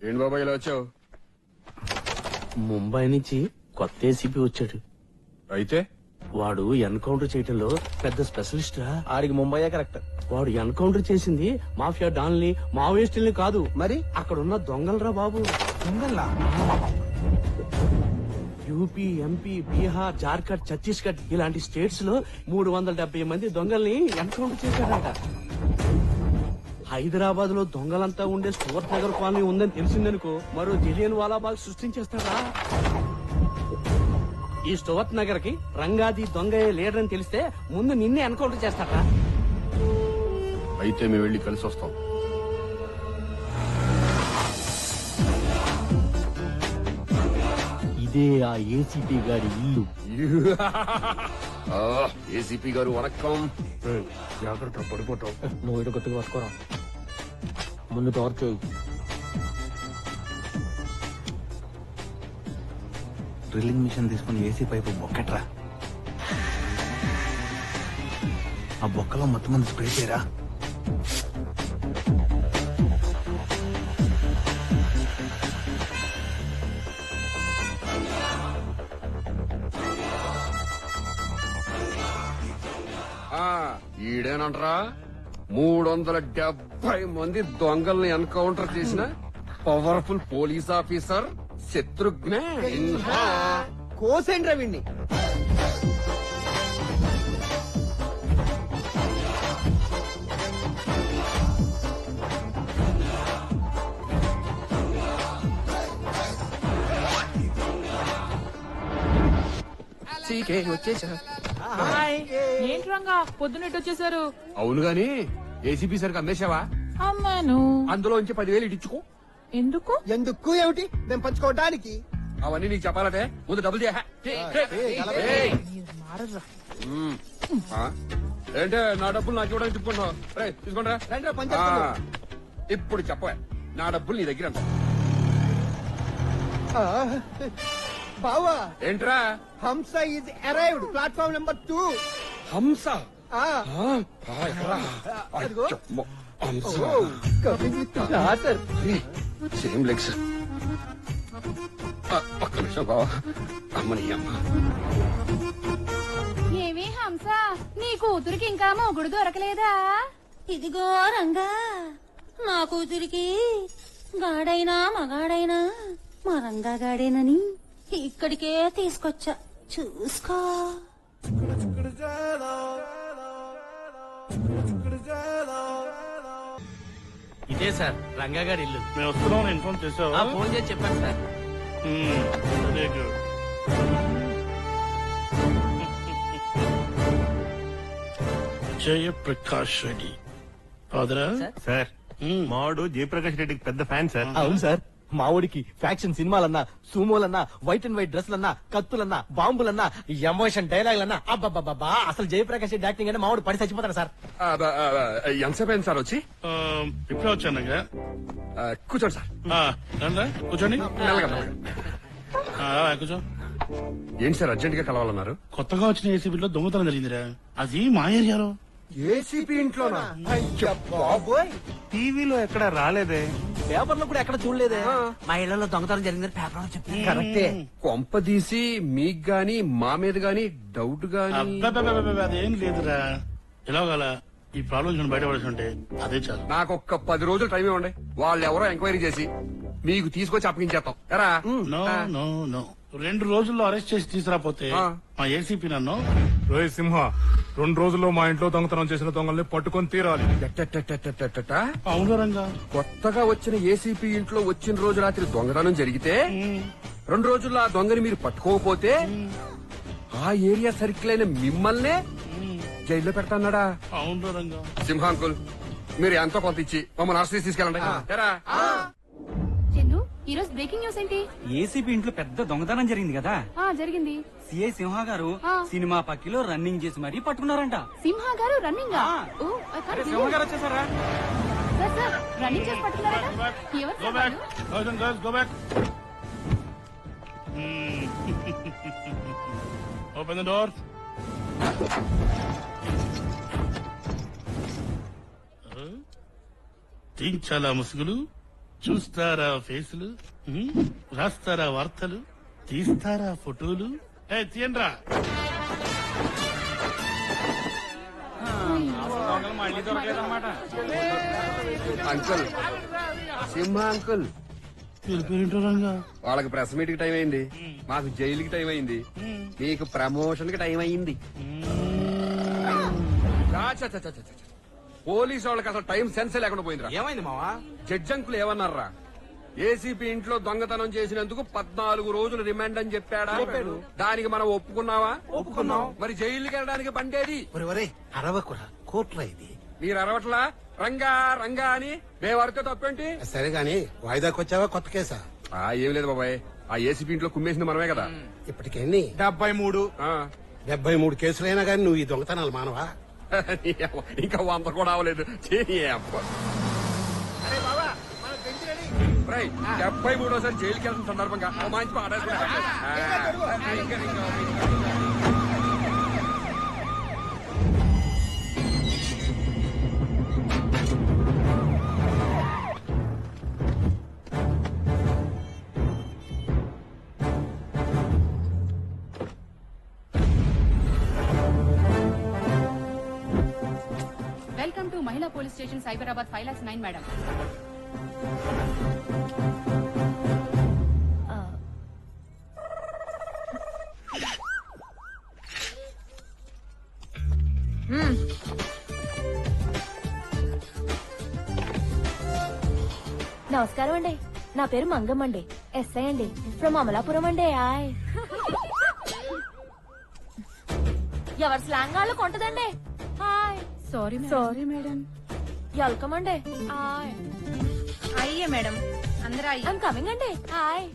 ఏంటి బాబాయ్ ఇలా వచ్చావు? ముంబై నుంచి కొత్త ఏసీపీ వచ్చాడు. అయితే వాడు ఎన్కౌంటర్ చేయటంలో పెద్ద స్పెషలిస్ట్ రా. ఆడికి ముంబైయే కరెక్ట్. వాడు ఎన్కౌంటర్ చేసింది మాఫియా డాన్ని, మావోయిస్టుల్ని కాదు, మరి అక్కడున్న దొంగలరా బాబు. దొంగల్లా? యూపీ, ఎంపీ, బీహార్, జార్ఖండ్, ఛత్తీస్గఢ్ ఇలాంటి స్టేట్స్ లో 370 మంది దొంగల్ని ఎన్కౌంటర్ చేశాడట. హైదరాబాద్ లో దొంగలంతా ఉండే స్టోర్ట్ నగర్ కాలనీ ఉందని తెలిసిందనుకో, మరో జలియన్ వాలాబాగ్ సృష్టించేస్తాడా. ఈ స్టోర్ట్ నగర్ కి రంగాది దొంగ లీడర్ అని తెలిస్తే ముందు నిన్నే ఎన్కౌంటర్ చేస్తాడా. అయితే మేము వెళ్ళి కలిసి వస్తాం. ఇదే ఆ ఏసీపీ గారి ఇల్లు. ఏసీపీ గారు వణక్కం. జాగ్రత్త, పడిపోతాం. నువ్వు ఇటు గట్టిగా పట్టుకోరా. ముందు టార్చ్ డ్రిల్లింగ్ మిషన్ తీసుకుని ఏసీ పైపు బొక్కెట్రా. ఆ బొక్కలో మొత్తం మంది స్ప్రే చేయరా. ఈడేనంటరా 370 మంది దొంగల్ని ఎన్కౌంటర్ చేసిన powerful police officer Shatrughna Sinha. కోసేంద్ర విన్ని. ఏంటి రంగా పొద్దున్నట్టు వచ్చేసారు? అవును గాని ఏసీపీ సరికి అమ్మేశావా? అమ్మాను. అందులో నుంచి 10,000 ఇచ్చుకో. ఎందుకు? ఎందుకు ఏమిటి? మేము పంచుకోవడానికి. అవన్నీ నీకు చెప్పాలంటే ముందు డబ్బులు ఏంటే నా డబ్బులు నాకు ఇవ్వడానికి తిప్పుకుంటున్నావు? తీసుకుంటా. రండిరా, పంచేస్తాను. ఇప్పుడు చెప్ప, నా డబ్బులు నీ దగ్గర ఎంత? బావా ఏంట్రా? హంస ఈజ్ అరైవ్డ్, ప్లాట్ఫామ్ నెంబర్ 2. హంస? అదిగో. హంస సేమ్ లెగ్స్. ఒక్క నిమిషం బావా. అమ్మని అమ్మ. ఏమి హంస, నీ కూతురికి ఇంకా మొగుడు దొరకలేదా? ఇదిగో రంగా, నా కూతురికి గాడైనా మగాడైనా మా రంగా గాడేనని ఇక్కడికే తీసుకొచ్చా, చూసుకో. ఇదే సార్ రంగా గారి ఇల్లు. మేము వస్తున్నాం, ఇన్ఫార్మ్ చేసావా? ఫోన్ చేసి చెప్పాను sir. Very good. Jayaprakash Reddy ఫాదరా? సార్ మావాడు జయప్రకాష్ రెడ్డికి పెద్ద ఫ్యాన్ సార్. అవును సార్, మా ఊడికి ఫ్యాక్షన్ సినిమాలన్నా, సూమోలన్నా, వైట్ అండ్ వైట్ డ్రెస్లన్నా, కత్తులన్నా, బాంబులన్నా, ఎమోషన్ డైలాగులన్నా, అబ్బబ్బబ్బా అసలు జయప్రకాష్ రెడ్డి యాక్టింగ్ అంటే మావాడు పడి చచ్చిపోతాడు సార్. ఎంతసేపు అయింది సార్ వచ్చి? ఇప్పుడే వచ్చాను. కూర్చోండి సార్. కూర్చోండి. మెల్లగా, మెల్లగా. కూర్చో. ఏంటి సార్ అర్జెంట్ గా కలవాలన్నారు? కొత్తగా వచ్చిన ఏసీబీలో దొంగతనం జరిగిందిరా. అది మా ఏరియాలో. ఏసీపీ ఇంట్లోనా? బాబోయ్, టీవీలో ఎక్కడ రాలేదే, పేపర్లో కూడా ఎక్కడ చూడలేదే. మా ఇళ్లలో దొంగతనం జరిగిందని పేపర్ చెప్పి. కరెక్టే. కొంపదీసి మీకు గాని మా మీద గాని డౌట్ గాని? అబ్బబ్బబ్బబ్బ, అదేం లేదురా. ఎలాగల ఈ ప్రాబ్లమ్స్ నుంచి బయటపడాల్సి ఉంటే అదే చాలు. నాకు ఒక్క 10 రోజులు టైం ఇవ్వండి. వాళ్ళు ఎవరో ఎంక్వైరీ చేసి మీకు తీసుకొచ్చి అప్పగించేస్తాం. ఎరా? నో నో నో, 2 రోజుల్లో అరెస్ట్ చేసి తీసుకురాపోతే మా ఏసీపీ నన్ను రోహిత్ సింహ 2 రోజుల్లో మా ఇంట్లో దొంగతనం చేసిన దొంగల్ని పట్టుకొని తీరాలి. అవును రంగా. కొత్తగా వచ్చిన ఏసీపీ ఇంట్లో వచ్చిన రోజు రాత్రి దొంగతనం జరిగితే 2 రోజుల్లో ఆ దొంగని మీరు పట్టుకోకపోతే ఆ ఏరియా సర్కిల్ అయిన మిమ్మల్నే జైల్లో పెడతాన్నాడా? అవును రంగా. సింహాంకుల్, మీరు ఎంతో కొంత ఇచ్చి మమ్మల్ని అరెస్ట్ చేసి తీసుకెళ్ళండి. ఎరా? చందు, ఈ రోజు బ్రేకింగ్ న్యూస్ ఏంటి? ఏసీబీ ఇంట్లో పెద్ద దొంగతనం జరిగింది కదా. జరిగింది. సిఐ సింహ గారు సినిమా పక్కిలో రన్నింగ్ చేసి మరీ పట్టుకున్నారంట. సింహ గారు రన్నింగ్? సింహ గారు వచ్చేసారా? సార్ రన్నింగ్ చేసి పట్టుకున్నారట. Go back. Boys and girls, go back. Open the door. చాలా ముసుగులు, చూస్తారా ఫేసులు, రాస్తారా వార్తలు, తీస్తారా ఫోటోలు. తీయండ్రా. మళ్ళీ దొరకలేదన్నమాట. అంకుల్, సింహ అంకుల్, పేరు రంగా. వాళ్ళకి ప్రెస్ మీట్ కి టైం అయింది, మాకు జైలుకి టైం అయింది, మీకు ప్రమోషన్ కి టైం అయింది. పోలీసు వాళ్ళకి అసలు టైం సెన్స్ లేకుండా పోయిందిరా. ఏమైంది మావా? Judge uncle ఏమన్నారా? ఏసీపీ ఇంట్లో దొంగతనం చేసినందుకు 14 రోజులు రిమాండ్ అని చెప్పాడా? దానికి మనం ఒప్పుకున్నావా? ఒప్పుకున్నాం. మరి జైలుకి వెళ్ళడానికి బండేది. అరవకురా, కోట్ల ఇది. మీరు అరవట్లా రంగా రంగా అని మేము అరితే తప్పేంటి? సరే గాని వాయిదాకి వచ్చావా కొత్త కేసా? ఏం లేదు బాబాయ్, ఆ ఏసీపీ ఇంట్లో కుమ్మేసింది మనమే కదా. ఇప్పటికెన్ని? 73. 73 కేసులైనా గాని నువ్వు ఈ దొంగతనాలు మానవా? ఇంకా 100 కూడా అవలేదు. 73సారి జైలుకి వెళ్తున్న సందర్భంగా ఓ మంచి పాట వెల్కమ్ టు మహిళా పోలీస్ స్టేషన్ సైబరాబాద్ 5,09,000 మేడం. నమస్కారం అండి, నా పేరు మంగమ్మ అండి, ఎస్ఐ అండి, ఫ్రమ్ అమలాపురం అండి. ఎవరి స్లాంగ్ వాళ్ళు కొంటదండి. హాయ్. Sorry madam. వెల్కమ్ అండి. అయ్యే మేడం, అందరూ అయ్యి. ఐమ్ కమింగ్ అండి. Hi.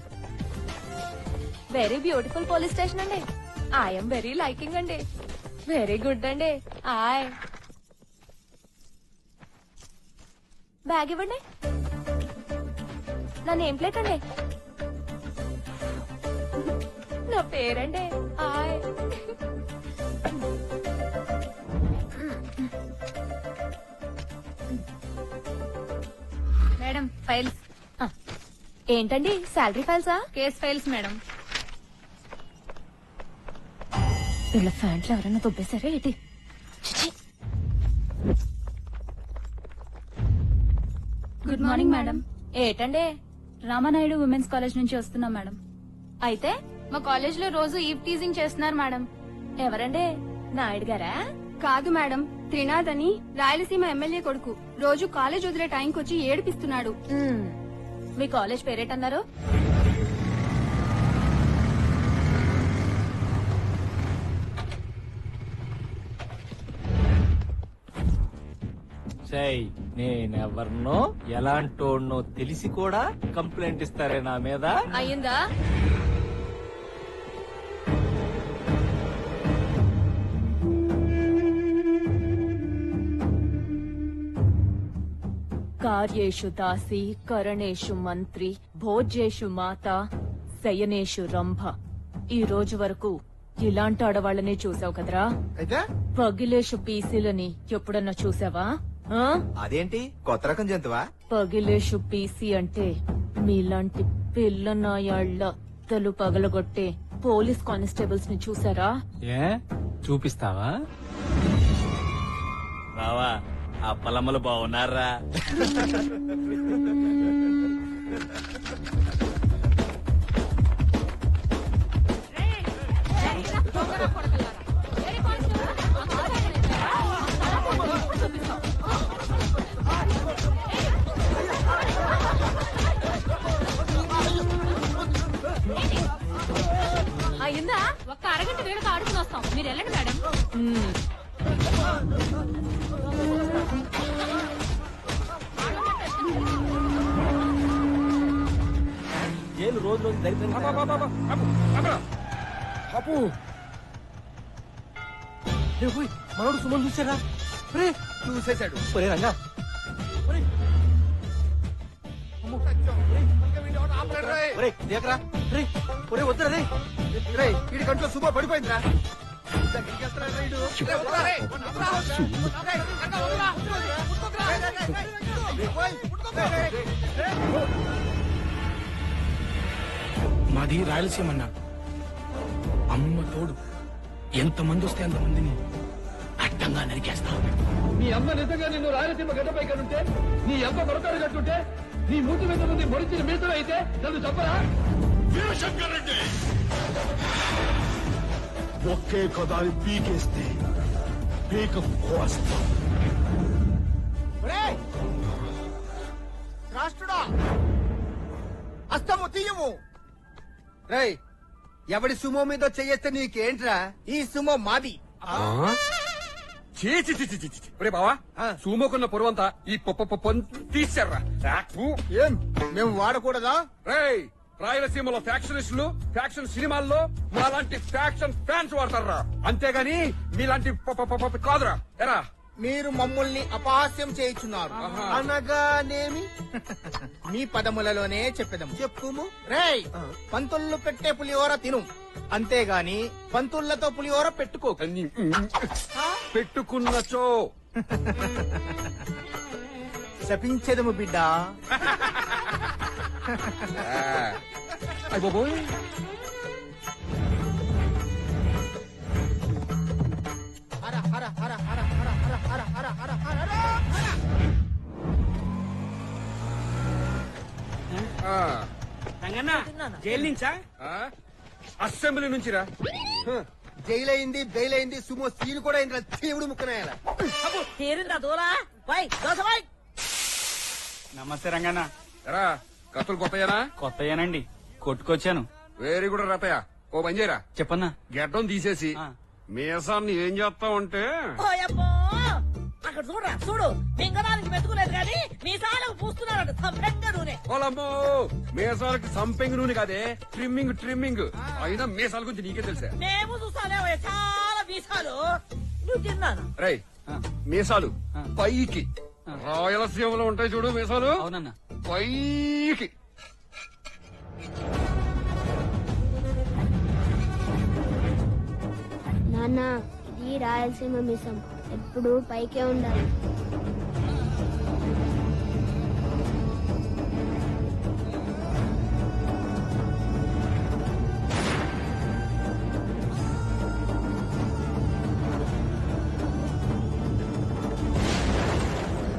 Very beautiful police station అండి. ఐఎమ్ వెరీ లైకింగ్ అండి. వెరీ గుడ్ అండి. హాయ్. బ్యాగ్ ఇవ్వండి. నా నేమ్ ప్లేట్ అండి. నా పేరండి. హాయ్. Madam files. ఏంటండి, శాలరీ ఫైల్సా? Case files madam. వీళ్ళ ఫ్యాంట్లు ఎవరైనా దుబ్బేశారా ఏంటి? Good morning madam. ఏటండి? రామానాయుడు ఉమెన్స్ కాలేజ్ నుంచి వస్తున్నాం మేడం. అయితే మా కాలేజ్ లో రోజు ఈవ్ టీజింగ్ చేస్తున్నారు మేడం. ఎవరండి? నాయుడు గారా? కాదు మేడం, త్రినాథ్ అని రాయలసీమ ఎమ్మెల్యే కొడుకు. రోజు కాలేజ్ వదిలే టైంకి వచ్చి ఏడిపిస్తున్నాడు. మీ కాలేజ్ పేరేటన్నారు? నేనెవర్నో ఎలాంటోడ్నో తెలిసి కూడా కంప్లైంట్ ఇస్తారే నా మీద? అయ్యిందా? కార్యేషు దాసి, కరణేషు మంత్రి, భోజ్యేషు మాత, శయనేషు రంభ. ఈ రోజు వరకు ఇలాంటి ఆడవాళ్ళని చూసావు కదరా? అయితే పగిలేషు పీసీలని ఎప్పుడన్నా చూసావా? అదేంటి కొత్త రకం జంతువా? పగిలేషు పీసీ అంటే మీలాంటి పిల్ల నాయాళ్ల తలు పగలగొట్టే పోలీస్ కానిస్టేబుల్స్ ని చూసారా? ఏ చూపిస్తావా? బావా, ఆ పొలమ్మలు బాగున్నారా? అయిందా? ఒక్క అరగంట వేడుక ఆడుకుని వస్తాం, మీరు వెళ్ళండి మేడం. జైలు రోజు రోజు మనోడు సుమన్ చూసారా? చూసేశాడు. ఒరే రంగా, దేకరా వద్దురా రే. వీడి కంట్లో సుమా పడిపోయిందిరా. మాది రాయలసీమ అన్న. అమ్మ తోడు ఎంతమంది వస్తే అంతమందిని అడ్డంగా నరికేస్తా. నీ అమ్మ నిజంగా నిన్ను రాయలసీమ గడ్డపై కనుంటే, నీ అమ్మ కొరకాడు కట్టుంటే, నీ మూతి మీద ముందు మొరిచిన మీసం అయితే నన్ను చెప్పరా? శంకర్ రెడ్డి ఒకే కదాని పీకేస్తే పీక కోస్తాం. రాష్ట్రుడా అస్తము తీయము. రేయ్, ఎవడి సుమో మీద చెయ్యేస్తే నీకేంట్రా? ఈ సుమో మాది. రే బావా, సుమోకున్న పొరవంతా ఈ తీశారా? ఏం మేము వాడకూడదా? రేయ్, రాయలసీమలో ఫ్యాక్షనిస్టులు ఫ్యాక్షన్ సినిమాల్లో మాలాంటి ఫ్యాక్షన్ ఫ్యాన్స్ వాడతారా, అంతేగాని మీలాంటి కాదురా. ఎరా మీరు మమ్మల్ని అపహాస్యం చేయుచున్నారు. అనగానేమి మీ పదములలోనే చెప్పెదము. చెప్పుము. రేయ్, పంతుళ్ళు పెట్టే పులిహోర తిను, అంతేగాని పంతుళ్లతో పులిహోర పెట్టుకో. పెట్టుకున్నచో శపించెదము బిడ్డ. అయిపోయి హర హర హర హర హర హర హర హర హర హర హర. రంగన్న జైలు నుంచా? అసెంబ్లీ నుంచిరా. జైలైంది బెయిలైంది సుమో సీన్ కూడా ఇంట్లో దేవుడు ముక్కనాయాల. నమస్తే రంగన్న. ఎరా కత్తులు కొత్తయనా? కొత్తయేనండి, కొట్టుకొచ్చాను. Very good Ratayya. ఓ పని చేయరా, చెప్పన్నా. గడ్డం తీసేసి మీసాన్ని ఏం చేస్తావంటే, అక్కడ చూడరా చూడు, మింగడానికి మెతుకులేదు కానీ మీసాలకు పూస్తున్నాడు నూనె. ఓలమ్మో, మీసాలకి సంపెంగ్ నూనె కాదే, ట్రిమ్మింగ్ ట్రిమ్మింగ్. అయినా మీసాల గురించి నీకే తెలుసా? మేము చూసాలే చాలా మీసాలు. నువ్వు తిన్నాను. రై, మీసాలు పైకి రాయలసీమలో ఉంటాయి చూడు మీసాలు, అవునన్నా. పైకి. నాన్న, ఇది రాయలసీమ మిసం, ఎప్పుడు పైకే ఉండాలి.